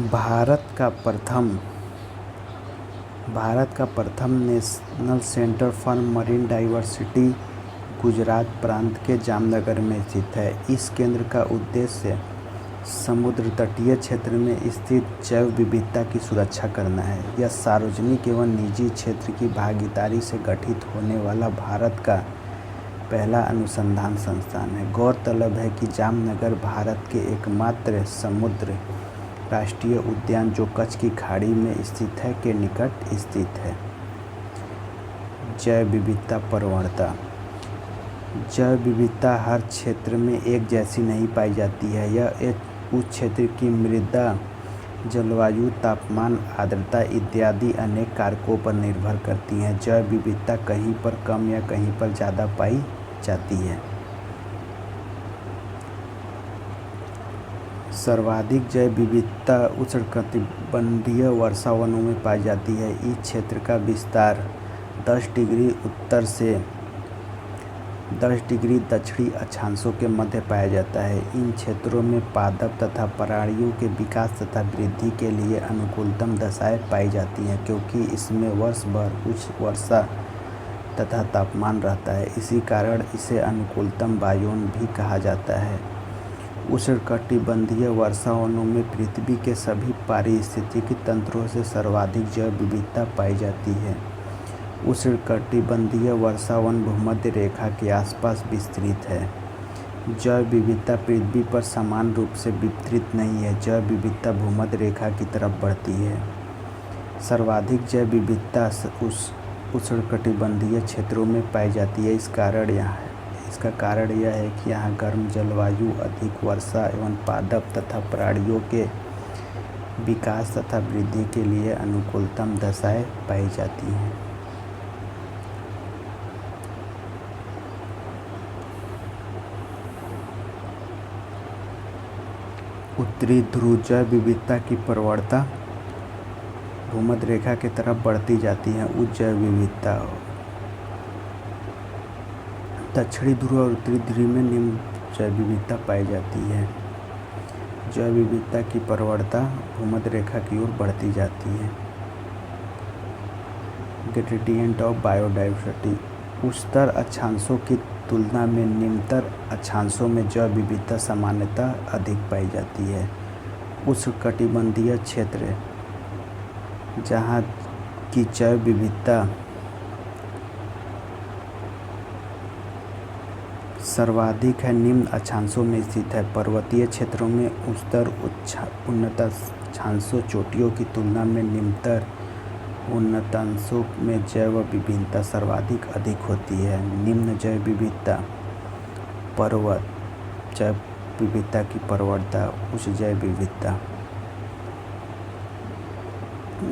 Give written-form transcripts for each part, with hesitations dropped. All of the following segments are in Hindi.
भारत का प्रथम national centre for marine diversity Gujarat प्रांत के जामनगर में स्थित है। इस केंद्र का उद्देश्य समुद्र तटीय क्षेत्र में स्थित जैव विविधता की सुरक्षा करना है। यह सार्वजनिक एवं निजी क्षेत्र की भागीदारी से गठित होने वाला भारत का पहला अनुसंधान संस्थान है। गौरतलब है कि जामनगर भारत के एकमात्र समुद्र राष्ट्रीय उद्यान जो कच्छ की खाड़ी में स्थित है के निकट स्थित है। जैव विविधता प्रवणता। जैव विविधता हर क्षेत्र में एक जैसी नहीं पाई जाती है। यह उस क्षेत्र की मृदा, जलवायु, तापमान, आर्द्रता इत्यादि अनेक कारकों पर निर्भर करती है। जैव विविधता कहीं पर कम या कहीं पर ज़्यादा पाई जाती है। सर्वाधिक जैव विविधता उष्णकटिबंधीय वर्षावनों में पाई जाती है। इस क्षेत्र का विस्तार 10 डिग्री उत्तर से 10 डिग्री दक्षिणी अक्षांशों के मध्य पाया जाता है। इन क्षेत्रों में पादप तथा प्राणियों के विकास तथा वृद्धि के लिए अनुकूलतम दशाएं पाई जाती हैं, क्योंकि इसमें वर्ष भर उच्च वर्षा तथा तापमान रहता है। इसी कारण इसे अनुकूलतम बायोन भी कहा जाता है। उष्णकटिबंधीय वर्षावनों में पृथ्वी के सभी पारिस्थितिकी तंत्रों से सर्वाधिक जैव विविधता पाई जाती है। उष्णकटिबंधीय वर्षावन भूमध्य रेखा के आसपास विस्तृत है। जैव विविधता पृथ्वी पर समान रूप से वितरित नहीं है। जैव विविधता भूमध्य रेखा की तरफ बढ़ती है। सर्वाधिक जैव विविधता उष्णकटिबंधीय क्षेत्रों में पाई जाती है। इसका कारण यह है कि यहाँ गर्म जलवायु, अधिक वर्षा एवं पादप तथा प्राणियों के विकास तथा वृद्धि के लिए अनुकूलतम दशाएं पाई जाती हैं। उत्तरी ध्रुव जैव विविधता की प्रवणता भूमध्य रेखा की तरफ बढ़ती जाती है। उच्च जैव विविधता। दक्षिणी ध्रुव और उत्तरी ध्रुव में निम्न जैव विविधता पाई जाती है। जैव विविधता की प्रवणता भूमध्य रेखा की ओर बढ़ती जाती है। Gradient of biodiversity. उच्चतर अक्षांशों की तुलना में निम्नतर अक्षांशों में जैव विविधता सामान्यतः अधिक पाई जाती है। उष्णकटिबंधीय क्षेत्र जहाँ की जैव विविधता सर्वाधिक है, निम्न अक्षांशों में स्थित है। पर्वतीय क्षेत्रों में उच्चतर उन्नत अक्षांशों चोटियों की तुलना में निम्नतर उन्नतांशों में जैव विविधता सर्वाधिक अधिक होती है। निम्न जैव विविधता पर्वत जैव विविधता की प्रवणता उच्च जैव विविधता।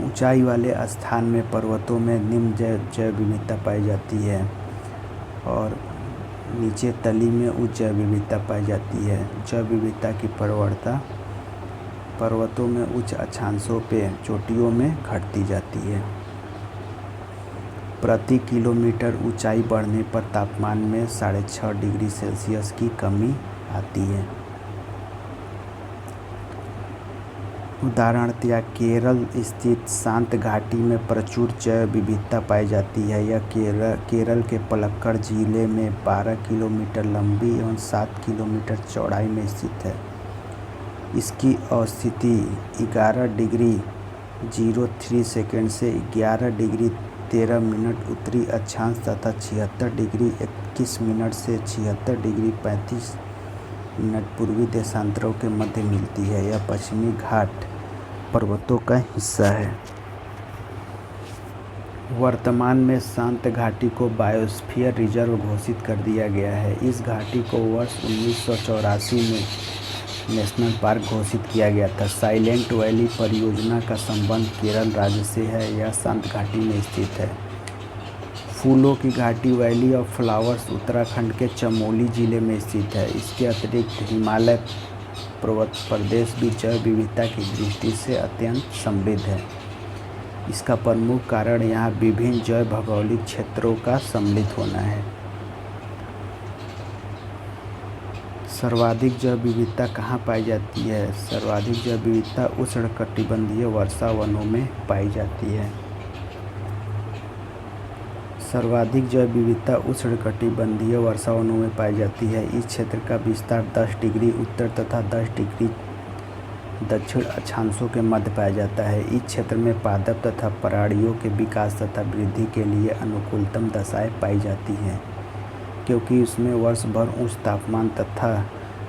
ऊंचाई वाले स्थान में पर्वतों में निम्न जैव विविधता पाई जाती है और नीचे तली में उच्च जैव विविधता पाई जाती है। जैव विविधता की प्रवणता पर्वतों में उच्च अक्षांशों पे चोटियों में घटती जाती है। प्रति किलोमीटर ऊंचाई बढ़ने पर तापमान में 6.5 डिग्री सेल्सियस की कमी आती है। उदाहरणतया केरल स्थित शांत घाटी में प्रचुर जैव विविधता पाई जाती है। यह केरल के पलक्कड़ जिले में 12 किलोमीटर लंबी एवं 7 किलोमीटर चौड़ाई में स्थित है। इसकी अवस्थिति 11 डिग्री 03 सेकंड से 11 डिग्री 13 मिनट उत्तरी अक्षांश तथा 76 डिग्री 21 मिनट से 76 डिग्री 35 मिनट पूर्वी देशांतरों के मध्य मिलती है। यह पश्चिमी घाट पर्वतों का हिस्सा है। वर्तमान में शांत घाटी को बायोस्फीयर रिजर्व घोषित कर दिया गया है। इस घाटी को वर्ष 1984 में नेशनल पार्क घोषित किया गया था। साइलेंट वैली परियोजना का संबंध केरल राज्य से है। यह शांत घाटी में स्थित है। फूलों की घाटी वैली ऑफ फ्लावर्स उत्तराखंड के चमोली जिले में स्थित है। इसके अतिरिक्त हिमालय पर्वत प्रदेश भी जैव विविधता की दृष्टि से अत्यंत समृद्ध है। इसका प्रमुख कारण यहाँ विभिन्न जैव भौगोलिक क्षेत्रों का सम्मिलित होना है। सर्वाधिक जैव विविधता कहाँ पाई जाती है? सर्वाधिक जैव विविधता उष्णकटिबंधीय वर्षा वनों में पाई जाती है। सर्वाधिक जैव विविधता उष्णकटिबंधीय वर्षा वनों में पाई जाती है। इस क्षेत्र का विस्तार 10 डिग्री उत्तर तथा 10 डिग्री दक्षिण अक्षांशों के मध्य पाया जाता है। इस क्षेत्र में पादप तथा प्राणियों के विकास तथा वृद्धि के लिए अनुकूलतम दशाएं पाई जाती हैं, क्योंकि उसमें वर्ष भर उच्च तापमान तथा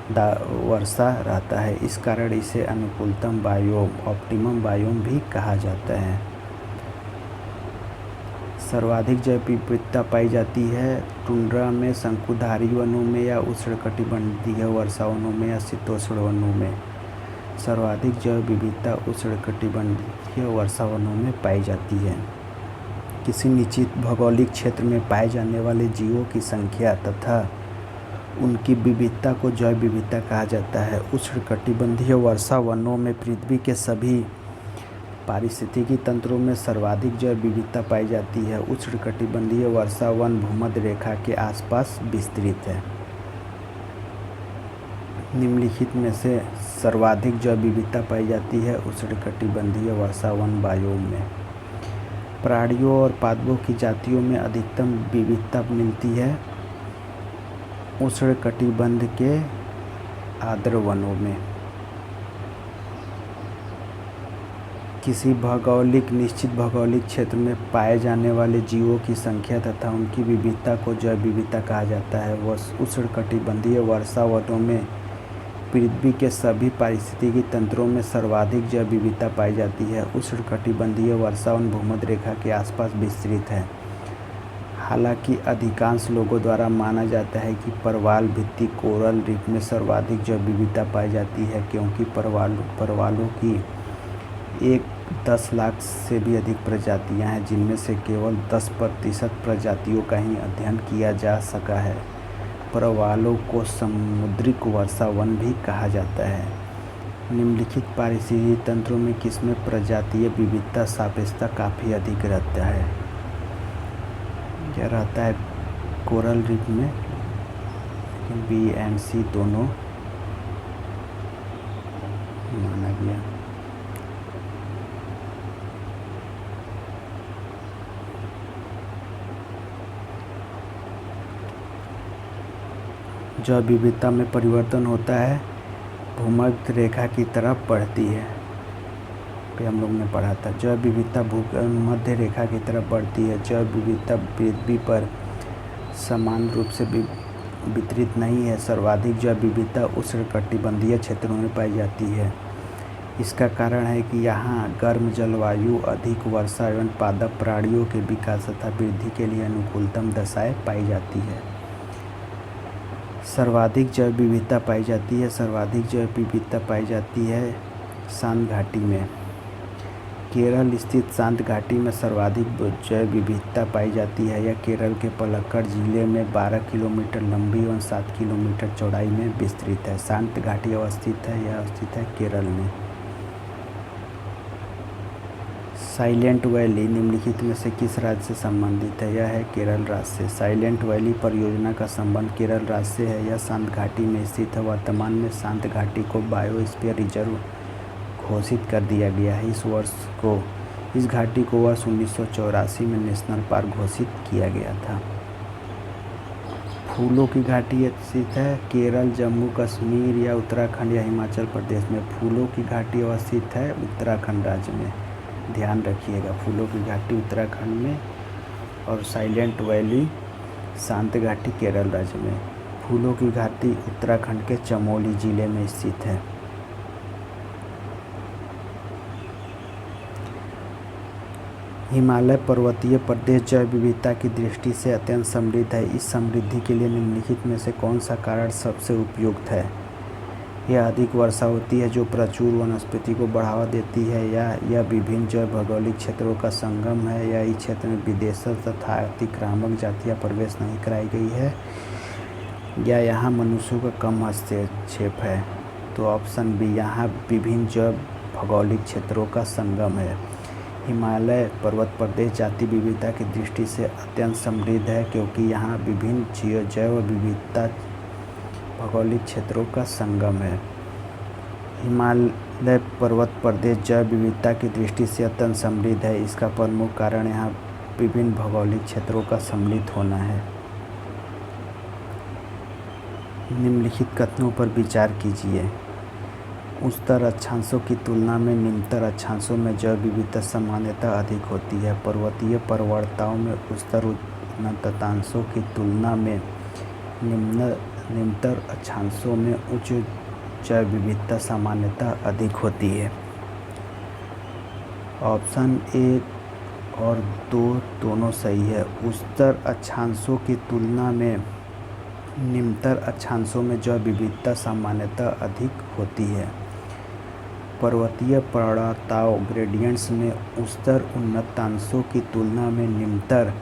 वर्षा रहता है। इस कारण इसे अनुकूलतम बायोम, ऑप्टिमम बायोम भी कहा जाता है। सर्वाधिक जैव विविधता पाई जाती है टुंड्रा में, शंकुधारी वनों में या उष्णकटिबंधीय वर्षा वनों में या शीतोष्ण वनों में। सर्वाधिक जैव विविधता उष्णकटिबंधीय वर्षा वनों में पाई जाती है। किसी निश्चित भौगोलिक क्षेत्र में पाए जाने वाले जीवों की संख्या तथा उनकी विविधता को जैव विविधता कहा जाता है। उष्णकटिबंधीय वर्षा वनों में पृथ्वी के सभी पारिस्थितिकी तंत्रों में सर्वाधिक जैव विविधता पाई जाती है। उष्णकटिबंधीय वर्षा वन भूमध्य रेखा के आसपास विस्तृत है। निम्नलिखित में से सर्वाधिक जैव विविधता पाई जाती है उष्णकटिबंधीय वर्षा वन बायोम में। प्राणियों और पादपों की जातियों में अधिकतम विविधता मिलती है उष्णकटिबंध के आर्द्र वनों में। किसी निश्चित भौगोलिक क्षेत्र में पाए जाने वाले जीवों की संख्या तथा उनकी विविधता को जैव विविधता कहा जाता है। उष्णकटिबंधीय वर्षा वनों में पृथ्वी के सभी पारिस्थितिकी तंत्रों में सर्वाधिक जैव विविधता पाई जाती है। उष्णकटिबंधीय वर्षा वन भूमध्य रेखा के आसपास विस्तृत है। हालांकि अधिकांश लोगों द्वारा माना जाता है कि परवाल भित्ति कोरल रीफ में सर्वाधिक जैव विविधता पाई जाती है, क्योंकि परवालों की 10 लाख से भी अधिक प्रजातियां हैं, जिनमें से केवल 10% प्रजातियों का ही अध्ययन किया जा सका है। परवालों को समुद्रिक वर्षा वन भी कहा जाता है। निम्नलिखित पारिस्थितिकी तंत्रों में किसमें प्रजातीय विविधता सापेक्षता काफ़ी अधिक रहता है? यह रहता है कोरल रीफ में, लेकिन बी एंड सी दोनों माना गया। जैव विविधता में परिवर्तन होता है, भूमध्य रेखा की तरफ बढ़ती है। पे हम लोग ने पढ़ा था जैव विविधता भूमध्य रेखा की तरफ बढ़ती है। जैव विविधता पृथ्वी पर समान रूप से वितरित नहीं है। सर्वाधिक जैव विविधता उष्णकटिबंधीय क्षेत्रों में पाई जाती है। इसका कारण है कि यहाँ गर्म जलवायु, अधिक वर्षा एवं पादप प्राणियों के विकास तथा वृद्धि के लिए अनुकूलतम दशाएं पाई जाती है। सर्वाधिक जैव विविधता पाई जाती है। सर्वाधिक जैव विविधता पाई जाती है शांत घाटी में। केरल स्थित शांत घाटी में सर्वाधिक जैव विविधता पाई जाती है। यह केरल के पलक्कड़ जिले में 12 किलोमीटर लंबी और 7 किलोमीटर चौड़ाई में विस्तृत है। शांत घाटी यह स्थित है केरल में। साइलेंट वैली निम्नलिखित में से किस राज्य से संबंधित है? यह है केरल राज्य से। साइलेंट वैली परियोजना का संबंध केरल राज्य से है। यह शांत घाटी में स्थित है। वर्तमान में शांत घाटी को बायोस्फीयर रिजर्व घोषित कर दिया गया है। इस घाटी को वर्ष 1984 में नेशनल पार्क घोषित किया गया था। फूलों की घाटी स्थित है केरल, जम्मू कश्मीर या उत्तराखंड या हिमाचल प्रदेश में। फूलों की घाटी अवस्थित है उत्तराखंड राज्य में। ध्यान रखिएगा, फूलों की घाटी उत्तराखंड में और साइलेंट वैली शांत घाटी केरल राज्य में। फूलों की घाटी उत्तराखंड के चमोली जिले में स्थित है। हिमालय पर्वतीय प्रदेश जैव विविधता की दृष्टि से अत्यंत समृद्ध है। इस समृद्धि के लिए निम्नलिखित में से कौन सा कारण सबसे उपयुक्त है? यह अधिक वर्षा होती है जो प्रचुर वनस्पति को बढ़ावा देती है, या यह विभिन्न जैव भौगोलिक क्षेत्रों का संगम है, या इस क्षेत्र में विदेशी तथा अतिक्रामक जातियाँ प्रवेश नहीं कराई गई है, या यहाँ मनुष्यों का कम हस्तक्षेप है। तो ऑप्शन बी, यहाँ विभिन्न जैव भौगोलिक क्षेत्रों का संगम है। हिमालय पर्वत प्रदेश जाति विविधता की दृष्टि से अत्यंत समृद्ध है, क्योंकि यहाँ विभिन्न जैव विविधता भौगोलिक क्षेत्रों का संगम है। हिमालय पर्वत प्रदेश जैव विविधता की दृष्टि से अत्यंत समृद्ध है। इसका प्रमुख कारण यहाँ विभिन्न भौगोलिक क्षेत्रों का सम्मिलित होना है। निम्नलिखित कथनों पर विचार कीजिए। उच्चतर अक्षांशों की तुलना में निम्नतर अक्षांशों में जैव विविधता सामान्यतः अधिक होती है। पर्वतीय प्रवणताओं में उच्चतर उन्नतांशों की तुलना में निम्नतर अक्षांशों में उच्च जैव विविधता सामान्यतः अधिक होती है। ऑप्शन 1 और 2 दोनों सही है। उच्चतर अक्षांशों की तुलना में निम्नतर अक्षांशों में जैव विविधता सामान्यतः अधिक होती है। पर्वतीय प्रवणताओं ग्रेडियंट्स में उच्चतर उन्नतांशों की तुलना में निम्नतर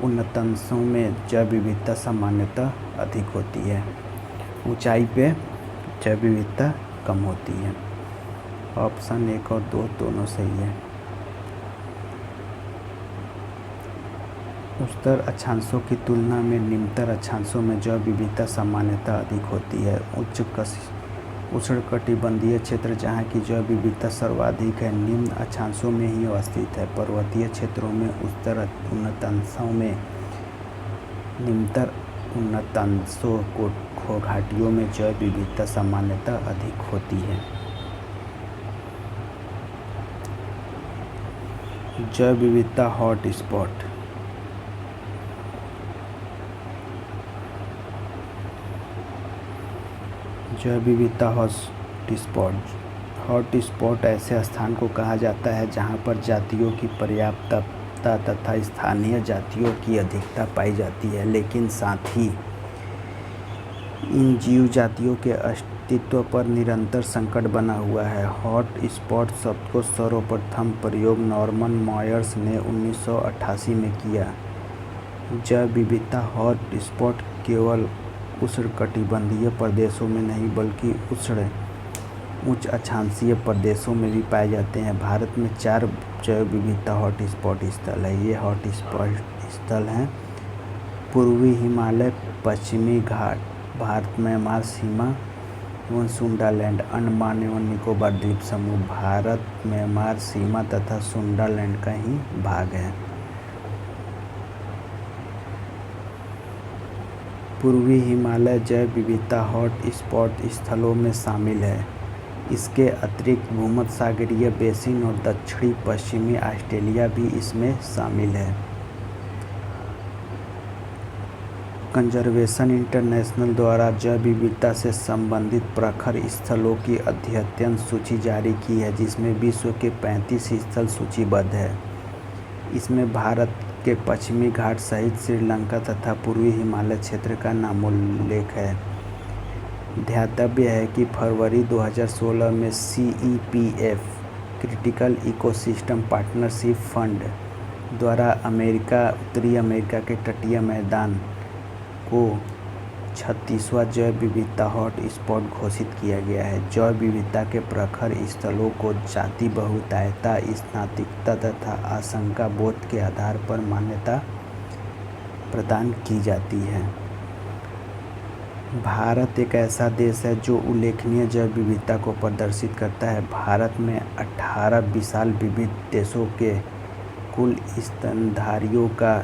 उन्नतांशों में जैव विविधता सामान्यतः अधिक होती है। ऊंचाई पे जैव विविधता कम होती है। ऑप्शन 1 और 2 दोनों सही है। उच्चतर अक्षांशों की तुलना में निम्नतर अक्षांशों में जैव विविधता सामान्यतः अधिक होती है। उष्णकटिबंधीय क्षेत्र जहाँ की जैव विविधता सर्वाधिक है निम्न अक्षांशों में ही अवस्थित है। पर्वतीय क्षेत्रों में उच्चतर उन्नतांशों में निम्नतर उन्नतांशों को घाटियों में जैव विविधता सामान्यतः अधिक होती है। जैव विविधता हॉट स्पॉट। जैव विविधता हॉट स्पॉट ऐसे स्थान को कहा जाता है जहां पर जातियों की पर्याप्तता तथा स्थानीय जातियों की अधिकता पाई जाती है, लेकिन साथ ही इन जीव जातियों के अस्तित्व पर निरंतर संकट बना हुआ है। हॉट स्पॉट शब्द को सर्वप्रथम प्रयोग नॉर्मन मॉयर्स ने 1988 में किया। जैव विविधता हॉट स्पॉट केवल उष्णकटिबंधीय प्रदेशों में नहीं बल्कि उच्च अक्षांशीय प्रदेशों में भी पाए जाते हैं। भारत में 4 जैव विविधता हॉट स्पॉट स्थल है। ये हॉट स्पॉट स्थल हैं: पूर्वी हिमालय, पश्चिमी घाट, भारत म्यांमार सीमा एवं सुंडालैंड, अंडमान एवं निकोबार द्वीप समूह भारत म्यांमार सीमा तथा सुंडालैंड का ही भाग है। पूर्वी हिमालय जैव विविधता हॉट स्पॉट स्थलों में शामिल है। इसके अतिरिक्त भूमध्यसागरीय बेसिन और दक्षिणी पश्चिमी ऑस्ट्रेलिया भी इसमें शामिल है। कंजर्वेशन इंटरनेशनल द्वारा जैव विविधता से संबंधित प्रखर स्थलों की अद्यतन सूची जारी की है, जिसमें विश्व के 35 स्थल सूचीबद्ध है। इसमें भारत के पश्चिमी घाट सहित श्रीलंका तथा पूर्वी हिमालय क्षेत्र का नामोल्लेख है। ध्यातव्य है कि फरवरी 2016 में CEPF critical ecosystem partnership fund द्वारा उत्तरी अमेरिका के तटीय मैदान को 36वां जैव विविधता हॉट स्पॉट घोषित किया गया है। जैव विविधता के प्रखर स्थलों को जाति बहुतायता, स्नातकता तथा आशंका बोध के आधार पर मान्यता प्रदान की जाती है। भारत एक ऐसा देश है जो उल्लेखनीय जैव विविधता को प्रदर्शित करता है। भारत में 18 विशाल विविध देशों के कुल स्तनधारियों का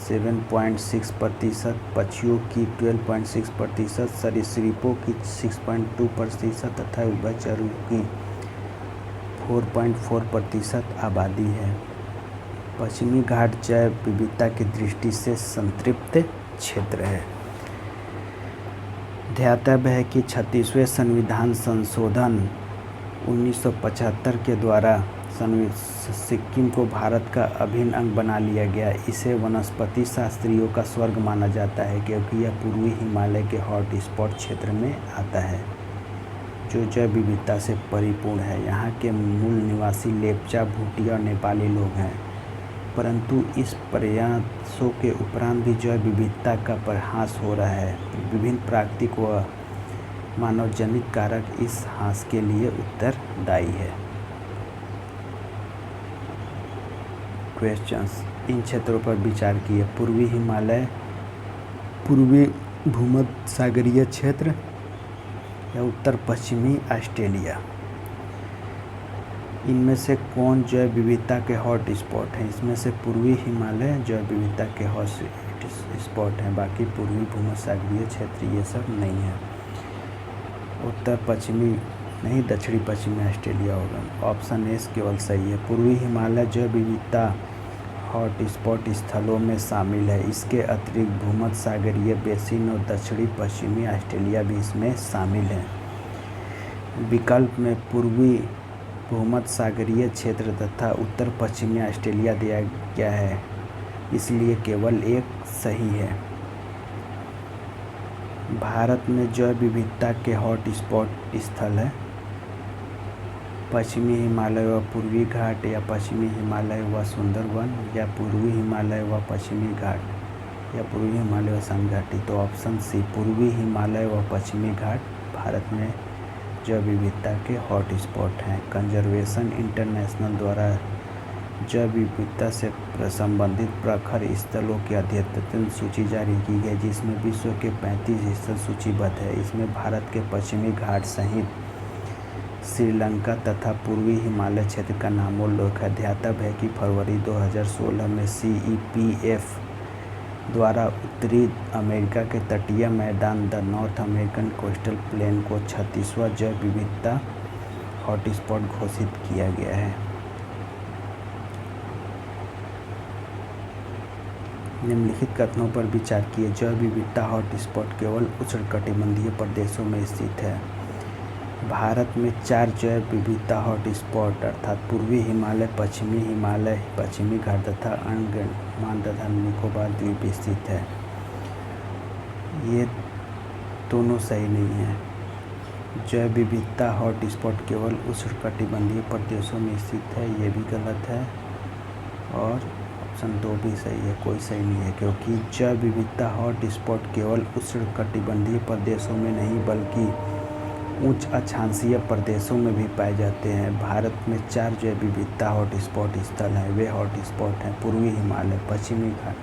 7.6%, पक्षियों की 12.6%, सरीसृपों की 6.2% तथा उभयचरों की 4.4% आबादी है। पश्चिमी घाट जैव विविधता की दृष्टि से संतृप्त क्षेत्र है। ध्यातव्य है कि 36वें संविधान संशोधन 1975 के द्वारा सिक्किम को भारत का अभिन्न अंग बना लिया गया। इसे वनस्पति शास्त्रियों का स्वर्ग माना जाता है क्योंकि यह पूर्वी हिमालय के हॉट स्पॉट क्षेत्र में आता है, जो जैव विविधता से परिपूर्ण है। यहाँ के मूल निवासी लेप्चा, भूटिया और नेपाली लोग हैं, परंतु इस प्रयासों के उपरांत भी जैव विविधता का प्रहास हो रहा है। विभिन्न प्राकृतिक व मानवजनित कारक इस ह्रास के लिए उत्तरदायी है। क्वेश्चंस: इन क्षेत्रों पर विचार किए। पूर्वी हिमालय, पूर्वी भूमध्यसागरीय क्षेत्र, या उत्तर पश्चिमी ऑस्ट्रेलिया। इनमें से कौन जैव विविधता के हॉट स्पॉट हैं? इसमें से पूर्वी हिमालय जैव विविधता के हॉट स्पॉट हैं, बाकी पूर्वी भूमध्यसागरीय क्षेत्र ये सब नहीं है। उत्तर पश्चिमी नहीं, दक्षिणी पश्चिमी ऑस्ट्रेलिया होगा। ऑप्शन ए केवल सही है। पूर्वी हिमालय जैव विविधता हॉट स्पॉट स्थलों में शामिल है। इसके अतिरिक्त भूमध्यसागरीय बेसिन और दक्षिणी पश्चिमी ऑस्ट्रेलिया भी इसमें शामिल है। विकल्प में पूर्वी भूमध्यसागरीय क्षेत्र तथा उत्तर पश्चिमी ऑस्ट्रेलिया दिया गया है, इसलिए केवल एक सही है। भारत में जैव विविधता के हॉट स्पॉट स्थल है पश्चिमी हिमालय व पूर्वी घाट, या पश्चिमी हिमालय व सुंदरवन, या पूर्वी हिमालय व पश्चिमी घाट, या पूर्वी हिमालय व शांत घाटी। तो ऑप्शन सी पूर्वी हिमालय व पश्चिमी घाट भारत में जैव विविधता के हॉट स्पॉट हैं। कंजर्वेशन इंटरनेशनल द्वारा जैव विविधता से संबंधित प्रखर स्थलों की अद्यतन सूची जारी की गई, जिसमें विश्व के 35 स्थल सूचीबद्ध है। इसमें भारत के पश्चिमी घाट सहित श्रीलंका तथा पूर्वी हिमालय क्षेत्र का नामोल्लेख है। ध्यातव्य है कि फरवरी 2016 में CEPF द्वारा उत्तरी अमेरिका के तटीय मैदान the north American coastal plain को 36वां जैव विविधता हॉटस्पॉट घोषित किया गया है। निम्नलिखित कथनों पर विचार किए। जैव विविधता हॉटस्पॉट केवल उष्णकटिबंधीय प्रदेशों में स्थित है। भारत में 4 जैव विविधता हॉटस्पॉट अर्थात पूर्वी हिमालय, पश्चिमी हिमालय, पश्चिमी घाट तथा अंडमान तथा निकोबार द्वीप स्थित है। ये दोनों सही नहीं है। जैव विविधता हॉटस्पॉट केवल उष्णकटिबंधीय प्रदेशों में स्थित है, ये भी गलत है। और ऑप्शन 2 भी सही है, कोई सही नहीं है, क्योंकि जैव विविधता हॉटस्पॉट केवल उष्णकटिबंधीय प्रदेशों में नहीं बल्कि उच्च अक्षांशीय प्रदेशों में भी पाए जाते हैं। भारत में 4 जैव विविधता हॉटस्पॉट स्थल हैं। वे हॉटस्पॉट हैं पूर्वी हिमालय, पश्चिमी घाट,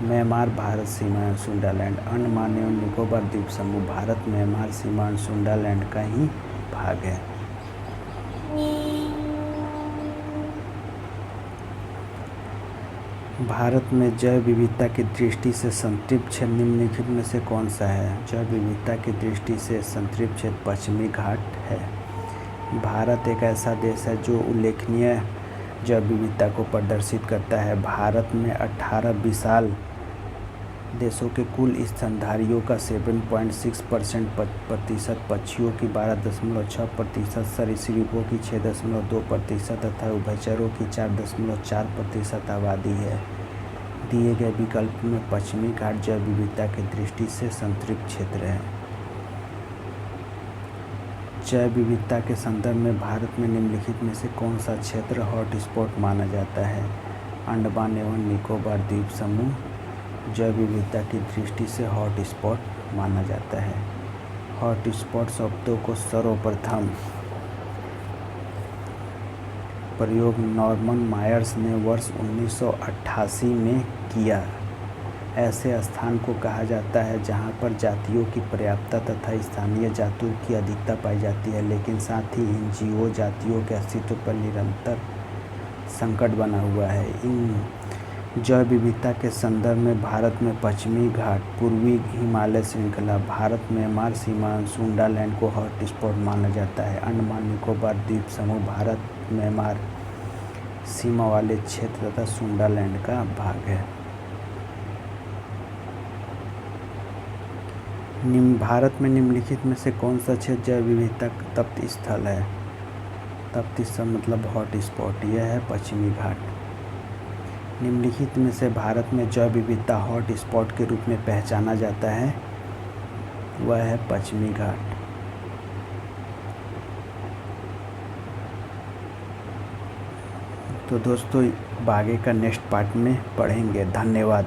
म्यांमार भारत सीमा सुंडालैंड, अंडमान एवं निकोबार द्वीप समूह भारत म्यांमार सीमा सुंडालैंड का ही भाग है। भारत में जैव विविधता की दृष्टि से संतृप्त क्षेत्र निम्नलिखित में से कौन सा है? जैव विविधता की दृष्टि से संतृप्त क्षेत्र पश्चिमी घाट है। भारत एक ऐसा देश है जो उल्लेखनीय जैव विविधता को प्रदर्शित करता है। भारत में 18 विशाल देशों के कुल स्तनधारियों का 7.6% पक्षियों की 12.6%, सरीसृपों की 6.2% तथा उभयचरों की 4.4% आबादी है। दिए गए विकल्प में पश्चिमी घाट जैव विविधता की दृष्टि से संतृप्त क्षेत्र है। जैव विविधता के संदर्भ में भारत में निम्नलिखित में से कौन सा क्षेत्र हॉटस्पॉट माना जाता है? अंडमान एवं निकोबार द्वीप समूह जैव विविधता की दृष्टि से हॉटस्पॉट माना जाता है। हॉटस्पॉट शब्दों को सर्वप्रथम प्रयोग नॉर्मन मायर्स ने वर्ष 1988 में किया। ऐसे स्थान को कहा जाता है जहां पर जातियों की पर्याप्तता तथा स्थानीय जातियों की अधिकता पाई जाती है, लेकिन साथ ही इन जीवों जातियों के अस्तित्व पर निरंतर संकट बना हुआ है। इन जैव विविधता के संदर्भ में भारत में पश्चिमी घाट, पूर्वी हिमालय श्रृंखला, भारत म्यांमार सीमा सुंडालैंड को हॉटस्पॉट माना जाता है। अंडमान निकोबार द्वीप समूह भारत म्यांमार सीमा वाले क्षेत्र तथा सुंडालैंड का भाग है। भारत में निम्नलिखित में से कौन सा क्षेत्र जैव विविधता तप्त स्थल है? तप्त स्थल मतलब हॉटस्पॉट, यह है पश्चिमी घाट। निम्नलिखित में से भारत में जैव विविधता हॉटस्पॉट के रूप में पहचाना जाता है, वह है पश्चिमी घाट। तो दोस्तों आगे का नेक्स्ट पार्ट में पढ़ेंगे। धन्यवाद।